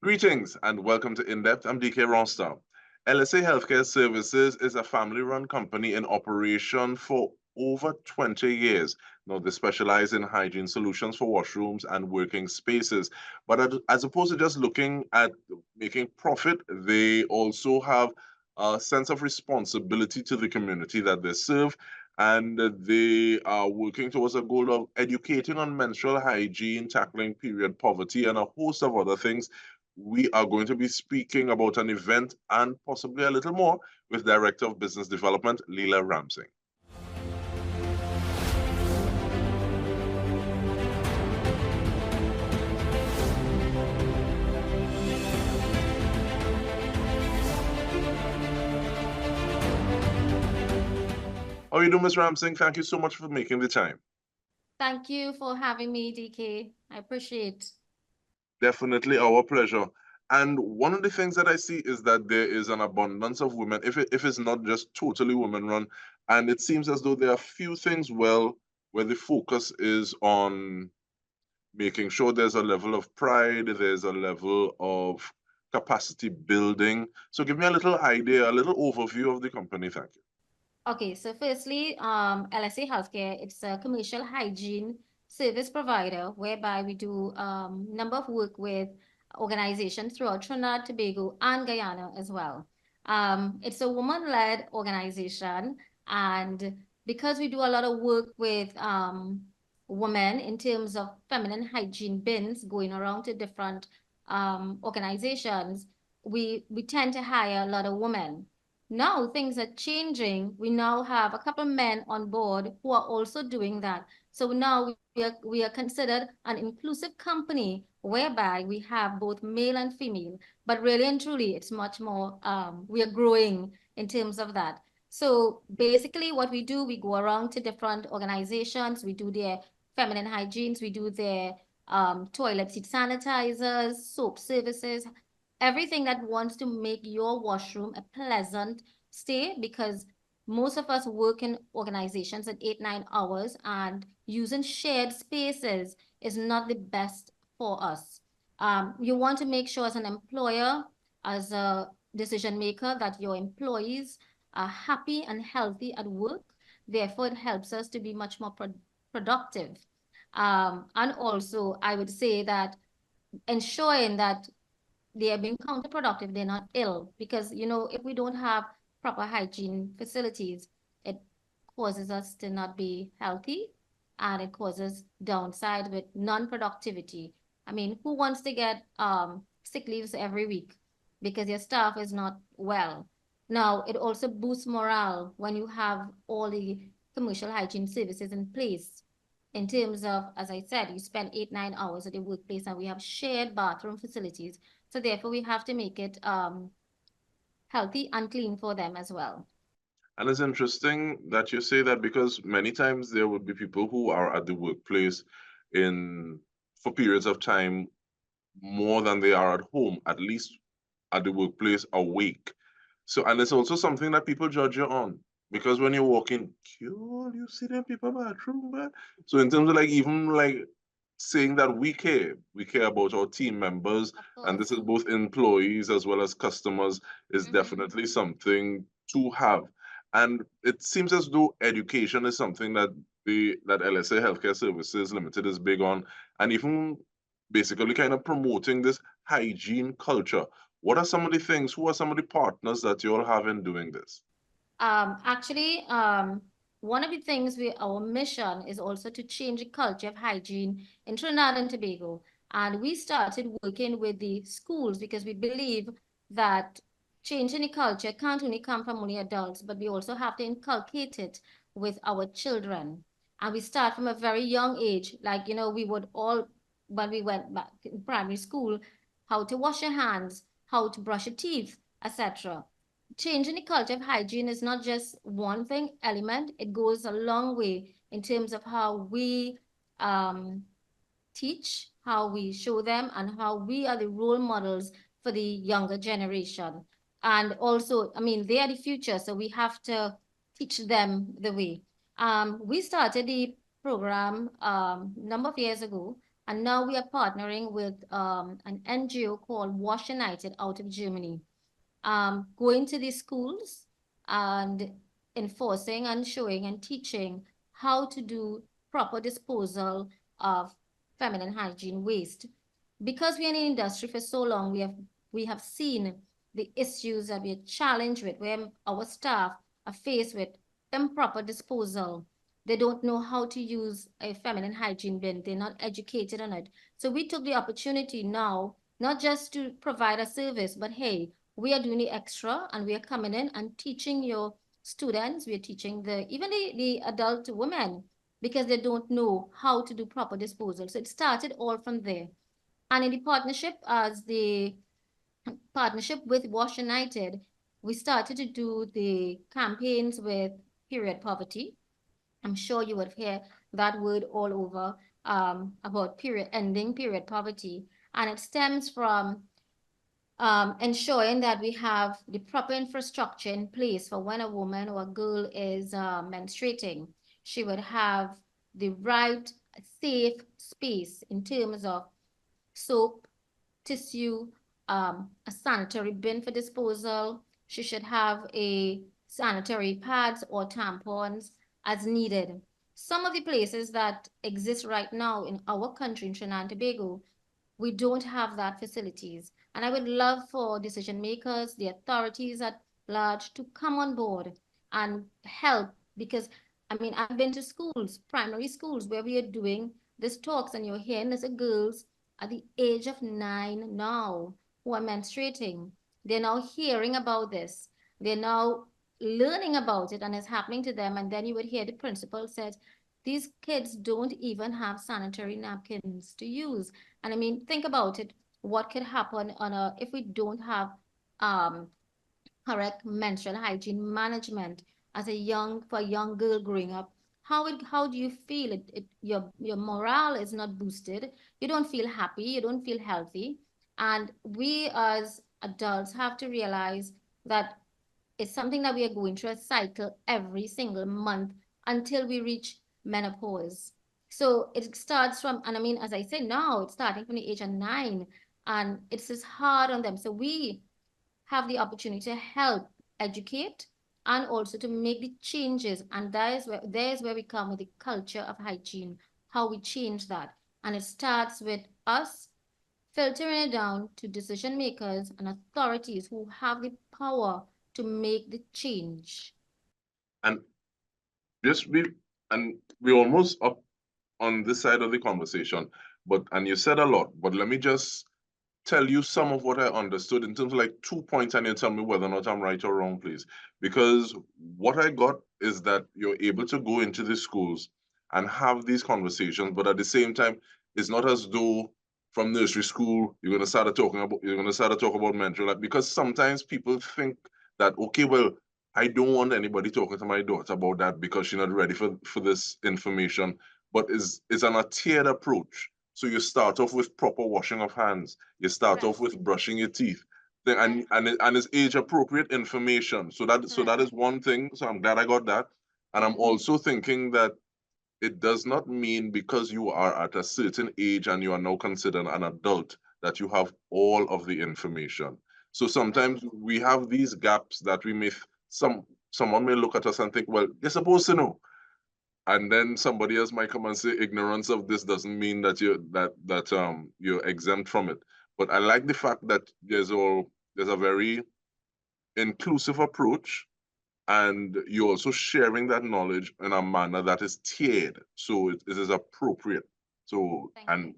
Greetings and welcome to In-Depth. I'm Dike Rostant. LSA Healthcare Services is a family-run company in operation for over 20 years. Now, they specialize in hygiene solutions for washrooms and working spaces. But as opposed to just looking at making profit, they also have a sense of responsibility to the community that they serve. And they are working towards a goal of educating on menstrual hygiene, tackling period poverty, and a host of other things. We are going to be speaking about an event and possibly a little more with Director of Business Development, Leela Ramsingh. How are you doing, Ms. Ramsingh? Thank you so much for making the time. Thank you for having me, DK. I appreciate. Definitely our pleasure. And one of the things that I see is that there is an abundance of women, if it's not just totally women run, and it seems as though there are few things where the focus is on making sure there's a level of pride, there's a level of capacity building. So give me a little idea, a little overview of the company. Thank you. Okay, so firstly, LSA Healthcare, it's a commercial hygiene service provider whereby we do number of work with organizations throughout Trinidad, Tobago, and Guyana as well. It's a woman-led organization, and because we do a lot of work with women in terms of feminine hygiene bins going around to different organizations, we tend to hire a lot of women. Now things are changing. We now have a couple men on board who are also doing that. So now we are considered an inclusive company whereby we have both male and female. But really and truly, it's much more, we are growing in terms of that. So basically what we do, we go around to different organizations, we do their feminine hygienes, we do their toilet seat sanitizers, soap services, everything that wants to make your washroom a pleasant stay, because most of us work in organizations at 8, 9 hours, and using shared spaces is not the best for us. You want to make sure as an employer, as a decision maker, that your employees are happy and healthy at work. Therefore, it helps us to be much more productive. And also, I would say that ensuring that they are being counterproductive, they're not ill. Because, if we don't have proper hygiene facilities, it causes us to not be healthy, and it causes downside with non-productivity. I mean, who wants to get sick leaves every week because your staff is not well? Now, it also boosts morale when you have all the commercial hygiene services in place. In terms of, as I said, you spend 8, 9 hours at the workplace, and we have shared bathroom facilities. So therefore, we have to make it healthy and clean for them as well. And it's interesting that you say that because many times there would be people who are at the workplace in for periods of time more than they are at home, at least at the workplace awake. So, and it's also something that people judge you on because when you walk in, cool, you see them people bathroom, but so in terms of like even like saying that we care about our team members, Of and this course. is both employees as well as customers, is Mm-hmm. definitely something to have. And it seems as though education is something that that LSA Healthcare Services Limited is big on, and even basically kind of promoting this hygiene culture. What are some of the things? Who are some of the partners that you all have in doing this? Actually, one of the things our mission is also to change the culture of hygiene in Trinidad and Tobago. And we started working with the schools because we believe that changing the culture can't only come from only adults, but we also have to inculcate it with our children. And we start from a very young age. Like, we would all, when we went back in primary school, how to wash your hands, how to brush your teeth, etc. Changing the culture of hygiene is not just one thing element. It goes a long way in terms of how we um, teach, how we show them, and how we are the role models for the younger generation. And also, I mean, they are the future, so we have to teach them the way. We started the program number of years ago, And now we are partnering with an NGO called Wash United out of Germany, going to these schools and enforcing and showing and teaching how to do proper disposal of feminine hygiene waste. Because we're in the industry for so long, we have seen the issues that we're challenged with, where our staff are faced with improper disposal. They don't know how to use a feminine hygiene bin. They're not educated on it. So we took the opportunity now, not just to provide a service, but hey, we are doing the extra and we are coming in and teaching your students. We're teaching even the adult women because they don't know how to do proper disposal. So it started all from there. And in the partnership, as the partnership with Wash United, we started to do the campaigns with period poverty. I'm sure you would hear that word all over about ending period poverty. And it stems from ensuring that we have the proper infrastructure in place for when a woman or a girl is menstruating. She would have the right, safe space in terms of soap, tissue, a sanitary bin for disposal. She should have a sanitary pads or tampons as needed. Some of the places that exist right now in our country, in Trinidad and Tobago, we don't have that facilities. And I would love for decision makers, the authorities at large to come on board and help because I mean, I've been to schools, primary schools, where we are doing these talks and you're hearing there's girls at the age of 9 now who are menstruating. They're now hearing about this. They're now learning about it and it's happening to them. And then you would hear the principal says, these kids don't even have sanitary napkins to use. And I mean, think about it. What could happen if we don't have um, correct menstrual hygiene management as for a young girl growing up? How do you feel? Your morale is not boosted. You don't feel happy. You don't feel healthy. And we as adults have to realize that it's something that we are going through a cycle every single month until we reach menopause. So it starts from, and I mean, as I say now, it's starting from the age of 9, and it's just hard on them. So we have the opportunity to help educate and also to make the changes. And there's where we come with the culture of hygiene, how we change that. And it starts with us filtering it down to decision makers and authorities who have the power to make the change. And just we almost up on this side of the conversation, but and you said a lot, but let me just tell you some of what I understood in terms of like 2 points, and you tell me whether or not I'm right or wrong, please. Because what I got is that you're able to go into the schools and have these conversations, but at the same time, it's not as though from nursery school you're gonna start to talk about menstrual, like, because sometimes people think that okay, well, I don't want anybody talking to my daughter about that because she's not ready for this information. But is an a tiered approach. So you start off with proper washing of hands. You start off Correct. with brushing your teeth. Then Correct. and it's age appropriate information. So that Correct. is one thing. So I'm glad I got that. And I'm also thinking that it does not mean because you are at a certain age and you are now considered an adult that you have all of the information. So Right. sometimes we have these gaps that we may someone may look at us and think, well, you're supposed to know. And then somebody else might come and say ignorance of this doesn't mean that you're exempt from it. But I like the fact that there's a very inclusive approach, and you're also sharing that knowledge in a manner that is tiered, so it is appropriate. So Thank you. and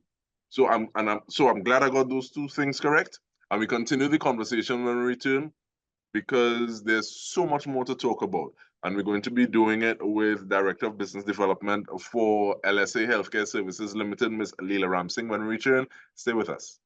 so I'm glad I got those two things correct, and we continue the conversation when we return because there's so much more to talk about. And we're going to be doing it with Director of Business Development for LSA Healthcare Services Limited, Ms. Leela Ramsingh. When we return, stay with us.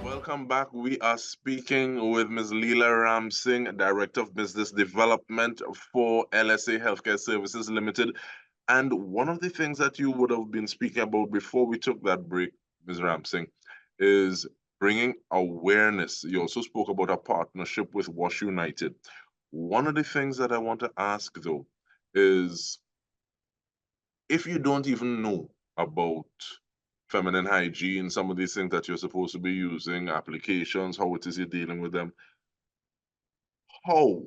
Welcome back. We are speaking with Ms. Leela Ramsingh, Director of Business Development for LSA Healthcare Services Limited. And one of the things that you would have been speaking about before we took that break, Ms. Ramsing, is bringing awareness. You also spoke about a partnership with Wash United. One of the things that I want to ask, though, is if you don't even know about feminine hygiene, some of these things that you're supposed to be using, applications, how it is you're dealing with them, how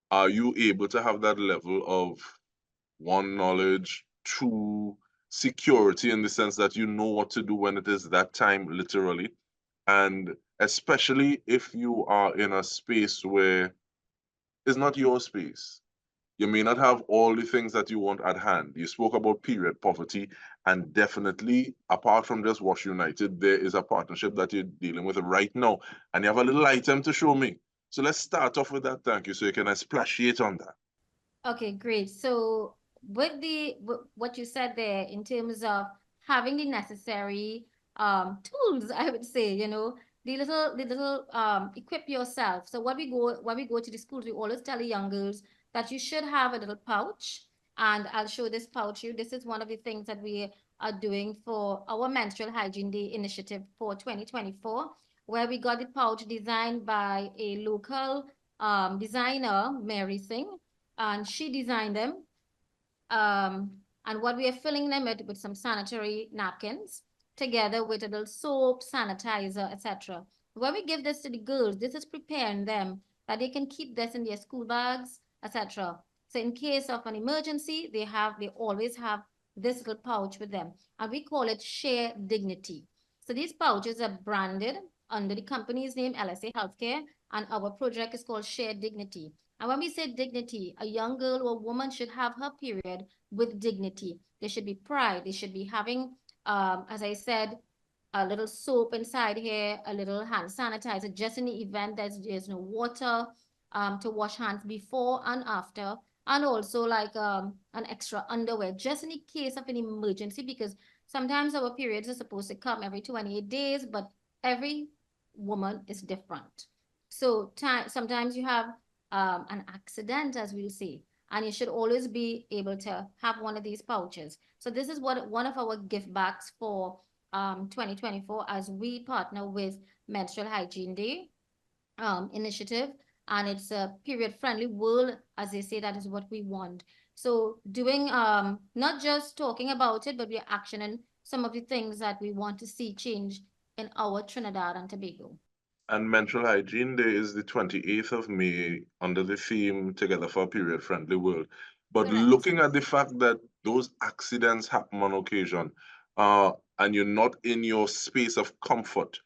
are you able to have that level of one, knowledge, two, security in the sense that you know what to do when it is that time, literally, and especially if you are in a space where it's not your space. You may not have all the things that you want at hand. You spoke about period poverty, and definitely, apart from just Wash United, there is a partnership that you're dealing with right now, and you have a little item to show me. So let's start off with that. Thank you. So you can splashate on that. Okay, great. So with what you said there in terms of having the necessary tools, I would say, the little equip yourself. So when we go to the schools, we always tell the young girls that you should have a little pouch. And I'll show this pouch you. This is one of the things that we are doing for our Menstrual Hygiene Day initiative for 2024, where we got the pouch designed by a local designer, Mary Singh, and she designed them. Um, and what we are filling them with some sanitary napkins together with a little soap, sanitizer, etc. When we give this to the girls, this is preparing them that they can keep this in their school bags, etc. So in case of an emergency, they always have this little pouch with them. And we call it Share Dignity. So these pouches are branded under the company's name, LSA Healthcare, and our project is called Share Dignity. And when we say dignity, a young girl or woman should have her period with dignity. There should be pride. They should be having, as I said, a little soap inside here, a little hand sanitizer, just in the event that there's no water to wash hands before and after. And also like an extra underwear, just in the case of an emergency, because sometimes our periods are supposed to come every 28 days, but every woman is different. So sometimes you have an accident, as we'll see, and you should always be able to have one of these pouches. So this is what one of our gift bags for 2024 as we partner with Menstrual Hygiene Day initiative, and it's a period friendly world, as they say. That is what we want. So doing not just talking about it, but we're actioning some of the things that we want to see change in our Trinidad and Tobago. And Menstrual Hygiene Day is the 28th of May under the theme Together for a Period Friendly World. But Correct. looking at the fact that those accidents happen on occasion, and you're not in your space of comfort,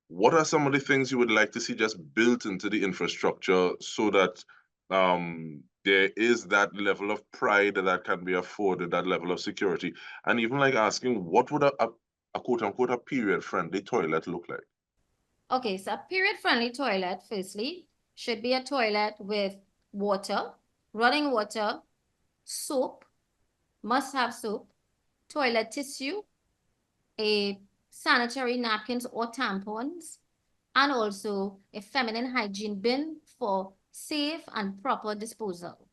what are some of the things you would like to see just built into the infrastructure so that there is that level of pride that can be afforded, that level of security? And even like asking, what would a quote unquote a period friendly toilet look like? Okay, so a period-friendly toilet, firstly, should be a toilet with water, running water, soap, must have soap, toilet tissue, a sanitary napkins or tampons, and also a feminine hygiene bin for safe and proper disposal.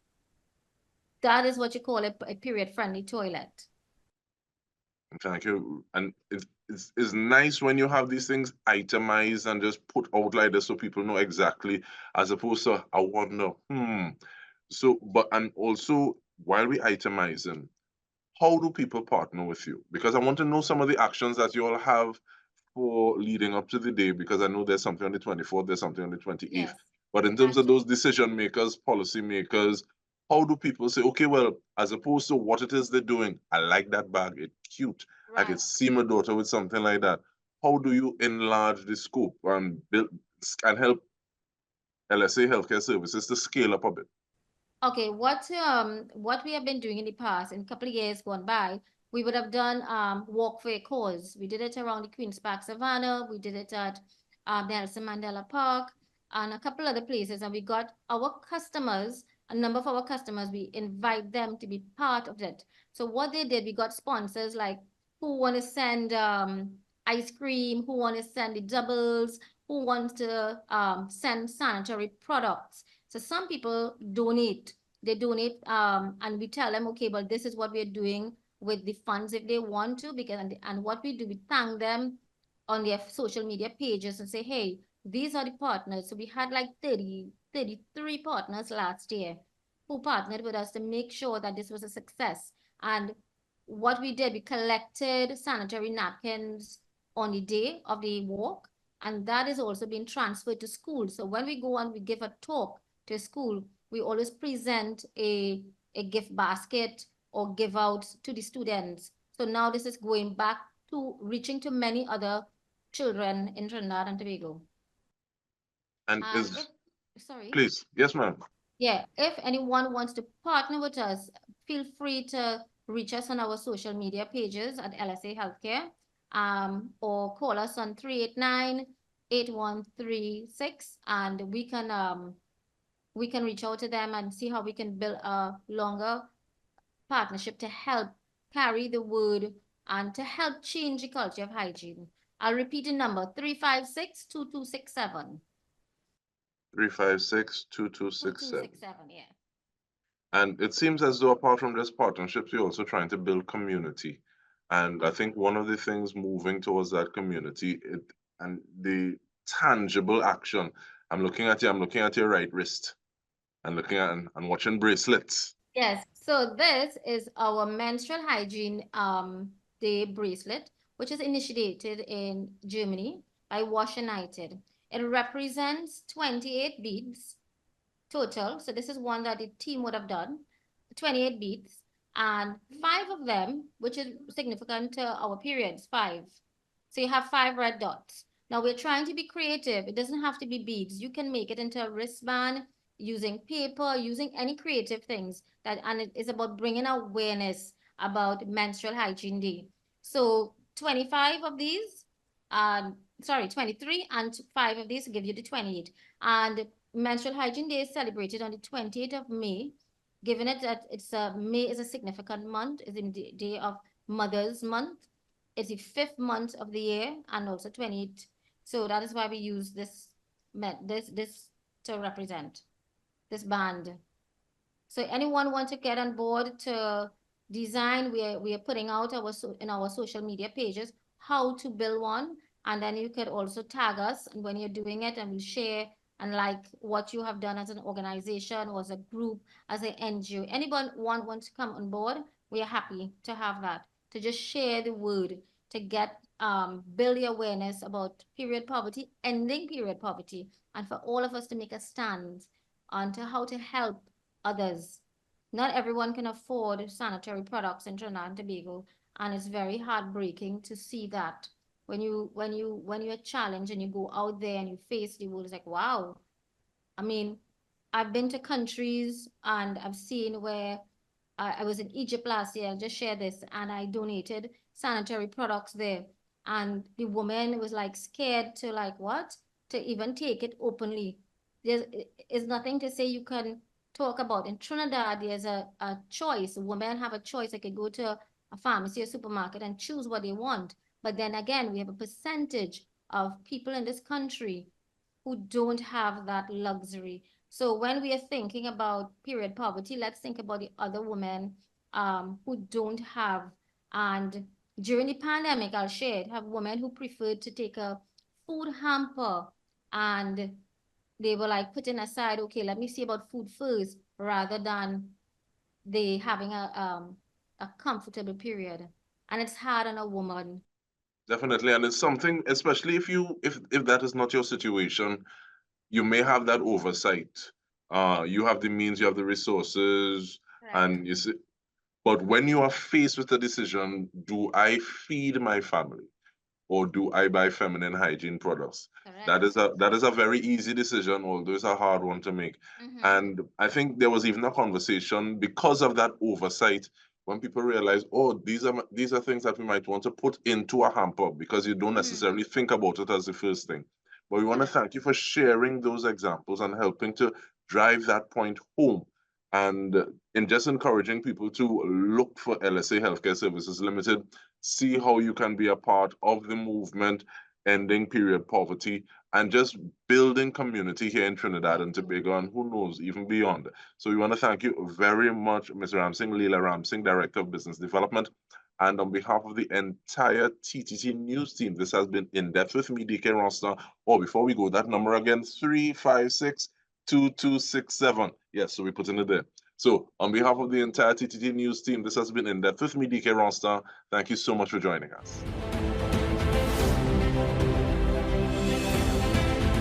That is what you call a period-friendly toilet. Thank you. And it's nice when you have these things itemized and just put out like this so people know exactly, as opposed to, I wonder, So, but, and also, while we itemizing, how do people partner with you? Because I want to know some of the actions that you all have for leading up to the day, because I know there's something on the 24th, there's something on the 28th. Yes, But in terms of those decision makers, policy makers, how do people say, okay, well, as opposed to what it is they're doing, I like that bag, it's cute. I right. could see my daughter with something like that. How do you enlarge the scope and build and help LSA Healthcare Services to scale up a bit? Okay, what we have been doing in the past, in a couple of years gone by, we would have done walk for a cause. We did it around the Queen's Park Savannah, we did it at Nelson Mandela Park, and a couple other places. And we got our customers, a number of our customers, we invite them to be part of it. So what they did, we got sponsors like who want to send ice cream, who want to send the doubles, who wants to send sanitary products. So some people donate they donate, and we tell them, okay, but this is what we're doing with the funds if they want to, because and what we do, we thank them on their social media pages and say, hey, these are the partners. So we had like 33 partners last year who partnered with us to make sure that this was a success. And what we did, we collected sanitary napkins on the day of the walk, and that is also being transferred to school. So when we go and we give a talk to school, we always present a gift basket or give out to the students. So now this is going back to reaching to many other children in Trinidad and Tobago. And And if, is sorry, please, yes, ma'am. yeah, if anyone wants to partner with us, feel free to reach us on our social media pages at LSA Healthcare, or call us on 389-8136, and we can reach out to them and see how we can build a longer partnership to help carry the word and to help change the culture of hygiene. I'll repeat the number: 356-2267. 356-2267. 2267, yeah. And it seems as though apart from just partnerships, you're also trying to build community. And I think one of the things moving towards that community, and the tangible action. I'm looking at your right wrist and looking at and watching bracelets. Yes, so this is our menstrual hygiene day bracelet, which is initiated in Germany by Wash United. It represents 28 beads total. So this is one that the team would have done, 28 beads, and five of them, which is significant to our periods, five. So you have five red dots. Now we're trying to be creative. It doesn't have to be beads. You can make it into a wristband using paper, using any creative things that, and it is about bringing awareness about menstrual hygiene day. So 25 of these, sorry, 23, and five of these give you the 28. And Menstrual Hygiene Day is celebrated on the 28th of May, given it that May is a significant month, is in the day of Mother's Month. It's the fifth month of the year, and also 28. So that is why we use this to represent this band. So anyone want to get on board to design, we are putting out in our social media pages how to build one, and then you could also tag us when you're doing it, and we'll share and like what you have done as an organization or as a group, as an NGO. Anyone wants to come on board, we are happy to have that, to just share the word, to get build the awareness about period poverty, ending period poverty, and for all of us to make a stand on to how to help others. Not everyone can afford sanitary products in Trinidad and Tobago, and it's very heartbreaking to see that when you're challenged and you go out there and you face the world, it's like, wow. I mean, I've been to countries and I've seen where I was in Egypt last year. I'll just share this, and I donated sanitary products there. And the woman was like scared to like what? To even take it openly. There is nothing to say you can talk about. In Trinidad, there's a choice. Women have a choice. They could go to a pharmacy or supermarket and choose what they want. But then again, we have a percentage of people in this country who don't have that luxury. So when we are thinking about period poverty, let's think about the other women who don't have. And during the pandemic, I'll share it, have women who preferred to take a food hamper, and they were like putting aside, okay, let me see about food first, rather than they having a comfortable period. And it's hard on a woman. Definitely, and it's something, especially if that is not your situation, you may have that oversight. You have the means, you have the resources, Correct. and you see. But when you are faced with the decision, do I feed my family, or do I buy feminine hygiene products? Correct. That is a very easy decision, although it's a hard one to make. Mm-hmm. And I think there was even a conversation because of that oversight when people realize, oh, these are things that we might want to put into a hamper because you don't Mm-hmm. necessarily think about it as the first thing. But we want to Correct. thank you for sharing those examples and helping to drive that point home. And in just encouraging people to look for LSA Healthcare Services Limited, see how you can be a part of the movement. ending period poverty, and just building community here in Trinidad and Tobago, and who knows, even beyond. So we want to thank you very much, Ms. Ramsingh, Leela Ramsingh, Director of Business Development. And on behalf of the entire TTT News team, this has been In Depth with me, Dike Rostant. Or before we go, that number again, 356-2267. Yes, so we put in it there. So on behalf of the entire TTT News team, this has been In Depth with me, Dike Rostant. Thank you so much for joining us.